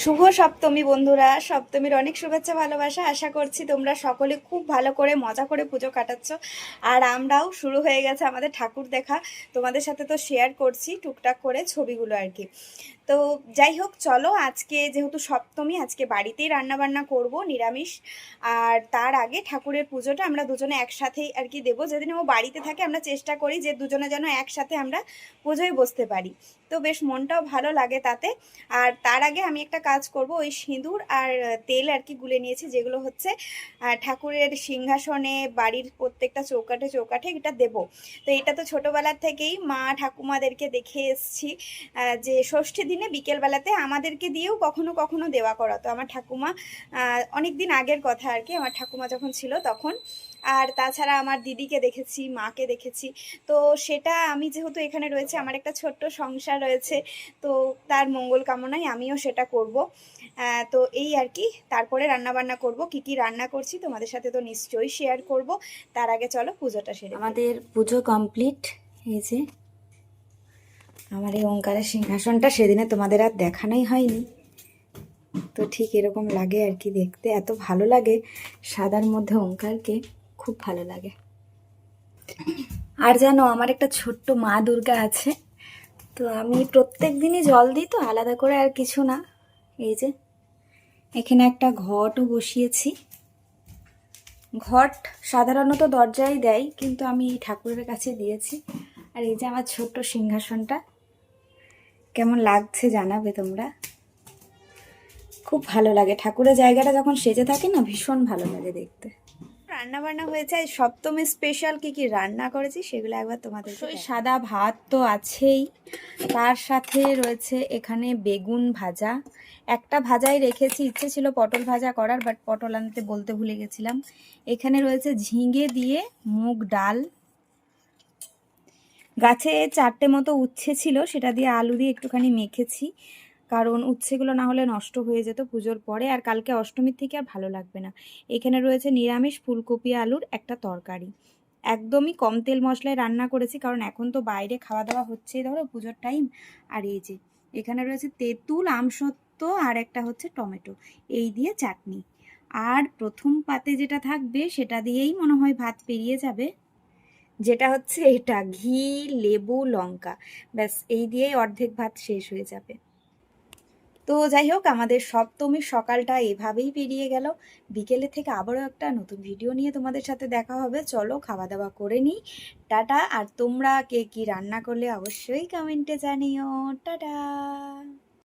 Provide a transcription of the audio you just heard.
শুভ সপ্তমী বন্ধুরা, সপ্তমীর অনেক শুভেচ্ছা ভালোবাসা। আশা করছি তোমরা সকলে খুব ভালো করে মজা করে পুজো কাটাচ্ছ। আর আমরাও শুরু হয়ে গেছে আমাদের ঠাকুর দেখা। তোমাদের সাথে তো শেয়ার করছি টুকটাক করে ছবিগুলো আর কি। তো যাই হোক, চলো আজকে যেহেতু সপ্তমী, আজকে বাড়িতেই রান্নাবান্না করব নিরামিষ। আর তার আগে ঠাকুরের পুজোটা আমরা দুজনে একসাথেই আর কি দেবো। যেদিন ও বাড়িতে থাকে আমরা চেষ্টা করি যে দুজনে যেন একসাথে আমরা পুজোয় বসতে পারি, তো বেশ মনটাও ভালো লাগে তাতে। আর তার আগে আমি একটা কাজ করব, ওই সিঁদুর আর তেল আর কি গুলে নিয়েছি, যেগুলো হচ্ছে ঠাকুরের সিংহাসনে, বাড়ির প্রত্যেকটা চৌকাঠে চৌকাঠে এটা দেব। তো এটা তো ছোটোবেলার থেকেই মা ঠাকুমাদেরকে দেখে এসছি যে ষষ্ঠী দিনে বিকেলবেলাতে আমাদেরকে দিয়েও কখনো কখনো দেওয়া করাতো আমার ঠাকুমা। অনেক দিন আগের কথা আর কি, আমার ঠাকুমা যখন ছিল তখন। আর তাছাড়া আমার দিদিকে দেখেছি, মাকে দেখেছি। তো সেটা আমি যেহেতু এখানে রয়েছে, আমার একটা ছোট্ট সংসার রয়েছে, তো তার মঙ্গল কামনায় আমিও সেটা করব। তো এই আর কি। তারপরে রান্নাবান্না করব, কি কি রান্না করছি তোমাদের সাথে তো নিশ্চয়ই শেয়ার করব। তার আগে চলো পুজোটা সেরে। আমাদের পুজো কমপ্লিট। এই যে আমার এই ওঙ্কারের সিংহাসনটা সেদিনে তোমাদের আর দেখানোই হয়নি, তো ঠিক এরকম লাগে আর কি দেখতে, এত ভালো লাগে সাদার মধ্যে ওঙ্কারকে, খুব ভালো লাগে। আর জানো, আমার একটা ছোট্ট মা দুর্গা আছে, তো আমি প্রত্যেক দিনই জল দিই, তো আলাদা করে আর কিছু না। এই যে এখানে একটা ঘটও বসিয়েছি। ঘট সাধারণত দরজায় দেয়, কিন্তু আমি ঠাকুরের কাছে দিয়েছি। আর এই যে আমার ছোট্ট সিংহাসনটা, কেমন লাগছে জানাবে তোমরা। খুব ভালো লাগে ঠাকুরের জায়গাটা যখন সেজে থাকে না, ভীষণ ভালো লাগে দেখতে। রান্না বান্না হয়েছে, সপ্তমী স্পেশাল কি কি রান্না করেছি সেগুলো একবার তোমাদের। সাদা ভাত তো আছেই, তার সাথে রয়েছে এখানে বেগুন ভাজা। একটা ভাজাই রেখেছি, ইচ্ছে ছিল পটল ভাজা করার, বাট পটল আনতে বলতে ভুলে গেছিলাম। এখানে রয়েছে ঝিঙে দিয়ে মুগ ডাল। গাছে 4টে মতো উচ্ছে ছিল, সেটা দিয়ে আলু দিয়ে একটুখানি মেখেছি, কারণ উচ্ছেগুলো না হলে নষ্ট হয়ে যেত পুজোর পরে, আর কালকে অষ্টমীর থেকে আর ভালো লাগবে না। এখানে রয়েছে নিরামিষ ফুলকপি আলুর একটা তরকারি। একদমই কম তেল মশলায় রান্না করেছি, কারণ এখন তো বাইরে খাওয়া দাওয়া হচ্ছে, ধরো পুজোর টাইম। আর এই যে এখানে রয়েছে তেঁতুল, আমসত্ত্ব, আর একটা হচ্ছে টমেটো, এই দিয়ে চাটনি। আর প্রথম পাতে যেটা থাকবে সেটা দিয়েই মনে হয় ভাত পেরিয়ে যাবে, যেটা হচ্ছে এটা ঘি, লেবু, লঙ্কা, ব্যাস এই দিয়েই অর্ধেক ভাত শেষ হয়ে যাবে। তো যাই হোক, আমাদের সপ্তমীর সকালটা এভাবেই পেরিয়ে গেল। বিকেলে থেকে আবারও একটা নতুন ভিডিও নিয়ে তোমাদের সাথে দেখা হবে। চলো খাওয়া দাওয়া করে নিই, টাটা। আর তোমরা কে কি রান্না করলে অবশ্যই কমেন্টে জানিও। টাটা।